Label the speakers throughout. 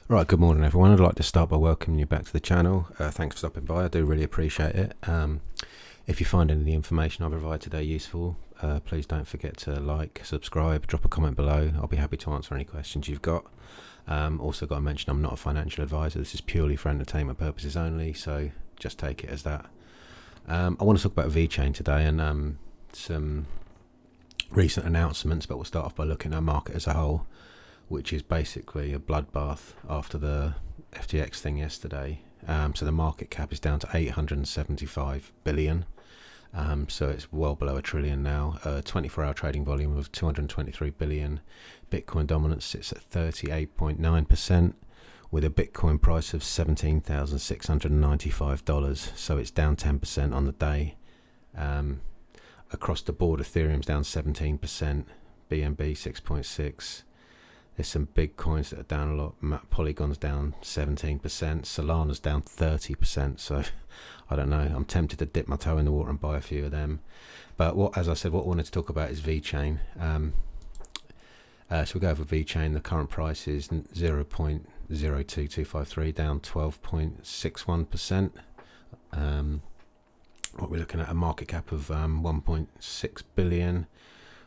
Speaker 1: Right, good morning everyone. I'd like to start by welcoming you back to the channel. Thanks for stopping by, I do really appreciate it. If you find any of the information I provide today useful, please don't forget to like, subscribe, drop a comment below. I'll be happy to answer any questions you've got. Also got to mention I'm not a financial advisor, this is purely for entertainment purposes only, so just take it as that. I want to talk about VECHAIN today and some recent announcements, but we'll start off by looking at the market as a whole, which is basically a bloodbath after the FTX thing yesterday. So the market cap is down to 875 billion. So it's well below a trillion now. 24-hour trading volume of 223 billion. Bitcoin dominance sits at 38.9%, with a Bitcoin price of $17,695. So it's down 10% on the day. Across the board, Ethereum's down 17%, BNB 6.6%. There's some big coins that are down a lot. Polygon's down 17%. Solana's down 30%. So I don't know. I'm tempted to dip my toe in the water and buy a few of them. But as I said, what I wanted to talk about is VECHAIN. So we go over VECHAIN. The current price is 0.02253, down 12.61%. What we're looking at, a market cap of 1.6 billion.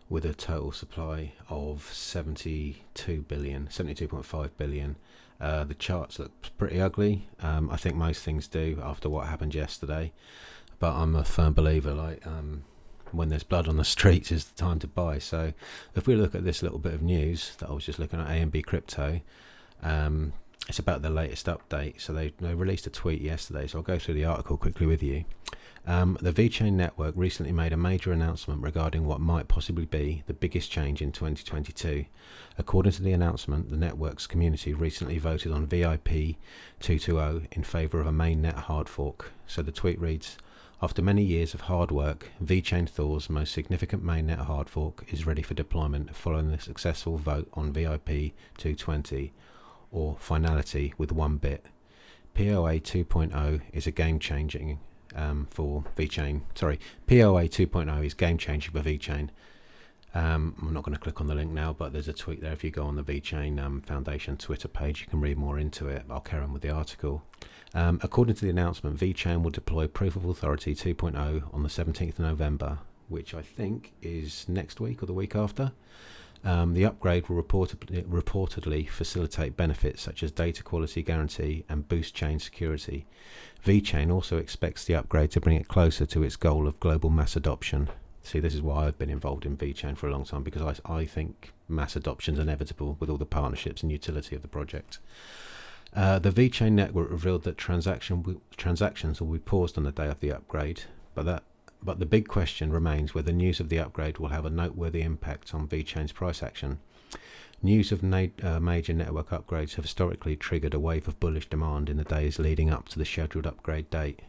Speaker 1: With a total supply of 72.5 billion. The charts look pretty ugly. I think most things do after what happened yesterday, but I'm a firm believer when there's blood on the streets is the time to buy. So if we look at this little bit of news that I was just looking at, AMB Crypto, it's about the latest update. So they released a tweet yesterday, so I'll go through the article quickly with you. The VECHAIN network recently made a major announcement regarding what might possibly be the biggest change in 2022. According to the announcement, the network's community recently voted on VIP 220 in favour of a mainnet hard fork. So the tweet reads, "After many years of hard work, VECHAIN Thor's most significant mainnet hard fork is ready for deployment following the successful vote on VIP 220, or finality with 1 bit. POA 2.0 is a game-changing for VECHAIN. POA 2.0 is game-changing for VECHAIN." I'm not going to click on the link now, but there's a tweet there. If you go on the VECHAIN Foundation Twitter page, you can read more into it. I'll carry on with the article. According to the announcement, VECHAIN will deploy Proof of Authority 2.0 on the 17th of November, which I think is next week or the week after. The upgrade will reportedly facilitate benefits such as data quality guarantee and boost chain security. VECHAIN also expects the upgrade to bring it closer to its goal of global mass adoption. See, this is why I've been involved in VECHAIN for a long time, because I think mass adoption is inevitable with all the partnerships and utility of the project. The VECHAIN network revealed that transactions will be paused on the day of the upgrade, but the big question remains whether news of the upgrade will have a noteworthy impact on VECHAIN's price action. News of major network upgrades have historically triggered a wave of bullish demand in the days leading up to the scheduled upgrade date.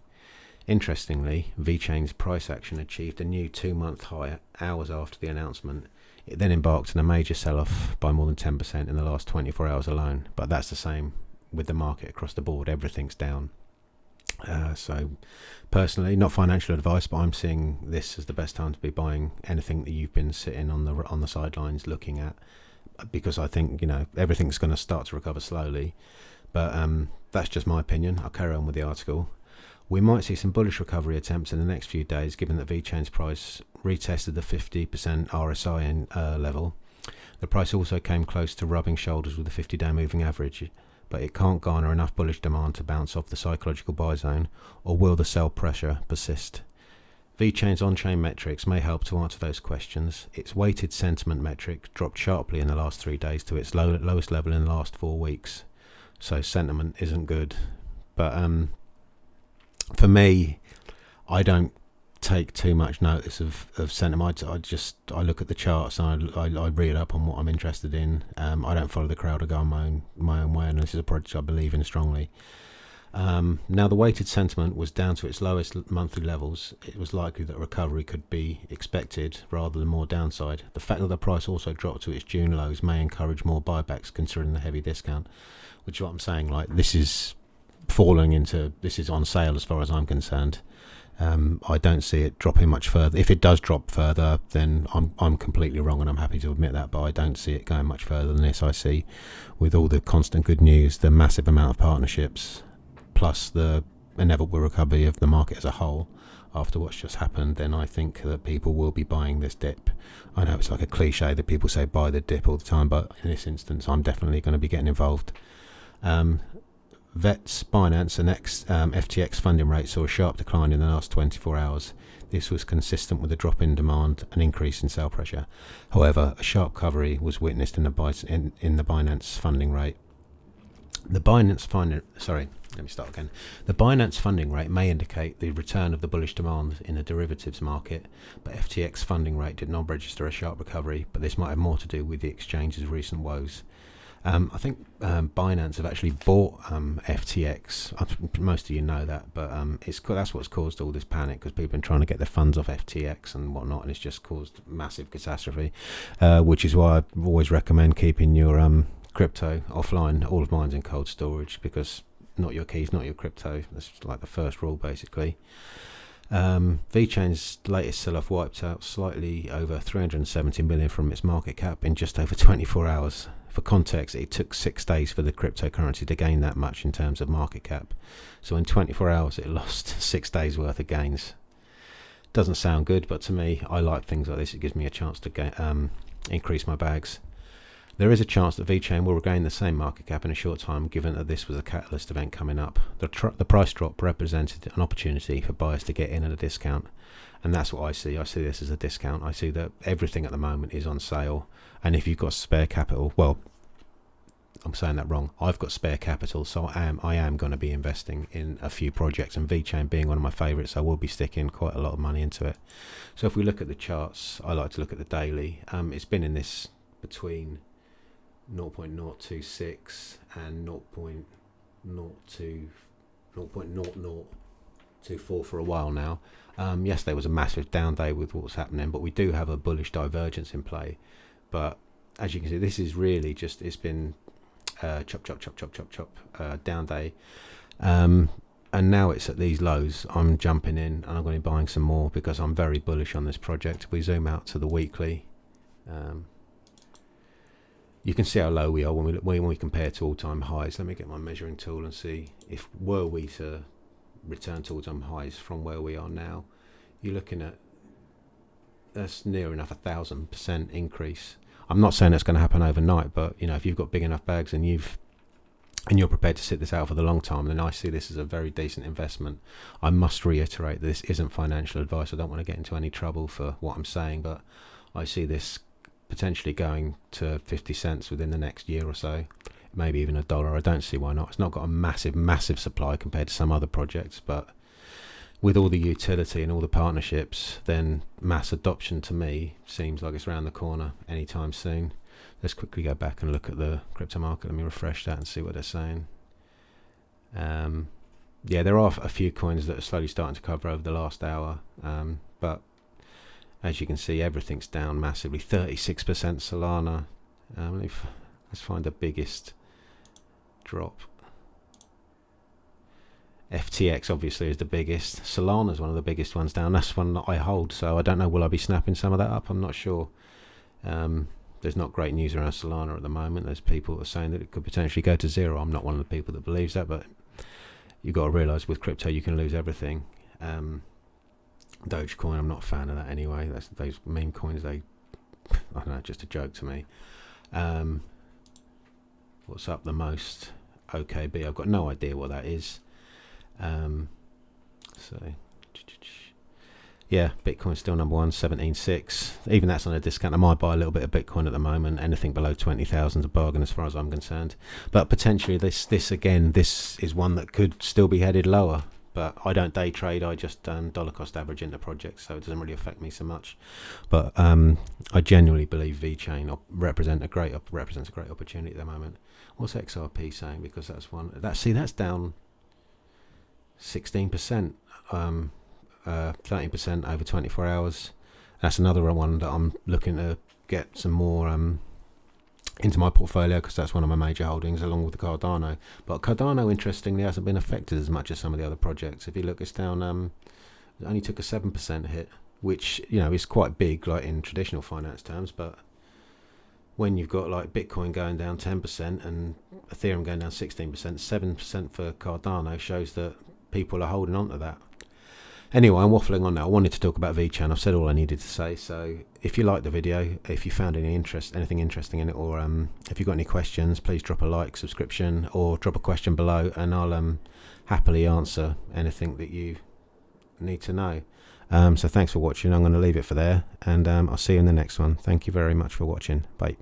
Speaker 1: Interestingly, VECHAIN's price action achieved a new 2-month high hours after the announcement. It then embarked on a major sell-off by more than 10% in the last 24 hours alone, but that's the same with the market across the board. Everything's down. So personally, not financial advice, but I'm seeing this as the best time to be buying anything that you've been sitting on the sidelines looking at, because I think everything's going to start to recover slowly. But that's just my opinion. I'll carry on with the article. We might see some bullish recovery attempts in the next few days, given that VECHAIN's price retested the 50% RSI level. The price also came close to rubbing shoulders with the 50-day moving average, but it can't garner enough bullish demand to bounce off the psychological buy zone, or will the sell pressure persist? VECHAIN's on-chain metrics may help to answer those questions. Its weighted sentiment metric dropped sharply in the last 3 days to its lowest level in the last 4 weeks. So sentiment isn't good. But for me, I don't take too much notice of sentiment. I look at the charts and I read up on what I'm interested in. I don't follow the crowd. I go on my own way, and this is a project I believe in strongly. Now, the weighted sentiment was down to its lowest monthly levels. It was likely that recovery could be expected rather than more downside. The fact that the price also dropped to its June lows may encourage more buybacks, considering the heavy discount, which is what I'm saying. Like, this is falling into, this is on sale as far as I'm concerned. I don't see it dropping much further. If it does drop further, then I'm completely wrong, and I'm happy to admit that, but I don't see it going much further than this. I see, with all the constant good news, the massive amount of partnerships, plus the inevitable recovery of the market as a whole after what's just happened, then I think that people will be buying this dip. I know it's like a cliche that people say buy the dip all the time, but in this instance I'm definitely going to be getting involved. VET's, Binance and FTX funding rate saw a sharp decline in the last 24 hours. This was consistent with a drop in demand and increase in sell pressure. However, a sharp recovery was witnessed in the Binance funding rate. The Binance funding rate may indicate the return of the bullish demand in the derivatives market, but FTX funding rate did not register a sharp recovery, but this might have more to do with the exchange's recent woes. I think Binance have actually bought FTX. Most of you know that, but that's what's caused all this panic, because people have been trying to get their funds off FTX and whatnot, and it's just caused massive catastrophe, which is why I always recommend keeping your crypto offline. All of mine's in cold storage, because not your keys, not your crypto. That's like the first rule, basically. VeChain's latest sell-off wiped out slightly over 370 million from its market cap in just over 24 hours. For context, it took 6 days for the cryptocurrency to gain that much in terms of market cap. So in 24 hours, it lost 6 days worth of gains. Doesn't sound good, but to me, I like things like this. It gives me a chance to increase my bags. There is a chance that VeChain will regain the same market cap in a short time, given that this was a catalyst event coming up. The price drop represented an opportunity for buyers to get in at a discount, and that's what I see. I see this as a discount. I see that everything at the moment is on sale, and if you've got spare capital, well, I'm saying that wrong. I've got spare capital, so I am going to be investing in a few projects, and VeChain being one of my favourites, I will be sticking quite a lot of money into it. So if we look at the charts, I like to look at the daily. It's been in this between 0.026 and 0.0024 for a while now. Yesterday was a massive down day with what's happening, but we do have a bullish divergence in play. But as you can see, this is really just, it's been chop, down day. And now it's at these lows. I'm jumping in and I'm going to be buying some more because I'm very bullish on this project. If we zoom out to the weekly, you can see how low we are when we compare to all-time highs. Let me get my measuring tool and see if were we to return to all-time highs from where we are now. You're looking at, that's near enough 1,000% increase. I'm not saying it's going to happen overnight, but you know, if you've got big enough bags and you're prepared to sit this out for the long time, then I see this as a very decent investment. I must reiterate that this isn't financial advice. I don't want to get into any trouble for what I'm saying, but I see this potentially going to 50 cents within the next year or so, maybe even $1. I don't see why not. It's not got a massive supply compared to some other projects, but with all the utility and all the partnerships, then mass adoption to me seems like it's around the corner anytime soon. Let's quickly go back and look at the crypto market. Let me refresh that and see what they're saying. Yeah, there are a few coins that are slowly starting to cover over the last hour, but as you can see, everything's down massively. 36% Solana. Let's find the biggest drop. FTX obviously is the biggest. Solana's one of the biggest ones down. That's one that I hold, so I don't know, will I be snapping some of that up? I'm not sure. There's not great news around Solana at the moment. There's people that are saying that it could potentially go to zero. I'm not one of the people that believes that, but you've got to realise with crypto you can lose everything. Dogecoin, I'm not a fan of that anyway. Those meme coins, I don't know, just a joke to me. What's up the most? OKB, I've got no idea what that is. So yeah, Bitcoin's still number one, 17.6. Even that's on a discount. I might buy a little bit of Bitcoin at the moment. Anything below 20,000 is a bargain as far as I'm concerned. But potentially this is one that could still be headed lower. But I don't day trade. I just dollar cost average into projects, so it doesn't really affect me so much. But I genuinely believe VeChain represents a great opportunity at the moment. What's XRP saying? Because that's down 16%, 13% over 24 hours. That's another one that I'm looking to get some more into my portfolio because that's one of my major holdings, along with the Cardano. But Cardano, interestingly, hasn't been affected as much as some of the other projects. If you look, it's down. It only took a 7% hit, which is quite big, like in traditional finance terms. But when you've got like Bitcoin going down 10% and Ethereum going down 16%, 7% for Cardano shows that people are holding on to that. Anyway, I'm waffling on now. I wanted to talk about VECHAIN. I've said all I needed to say. So if you liked the video, if you found anything interesting in it, or if you've got any questions, please drop a like, subscription, or drop a question below, and I'll happily answer anything that you need to know. So thanks for watching. I'm going to leave it for there, and I'll see you in the next one. Thank you very much for watching. Bye.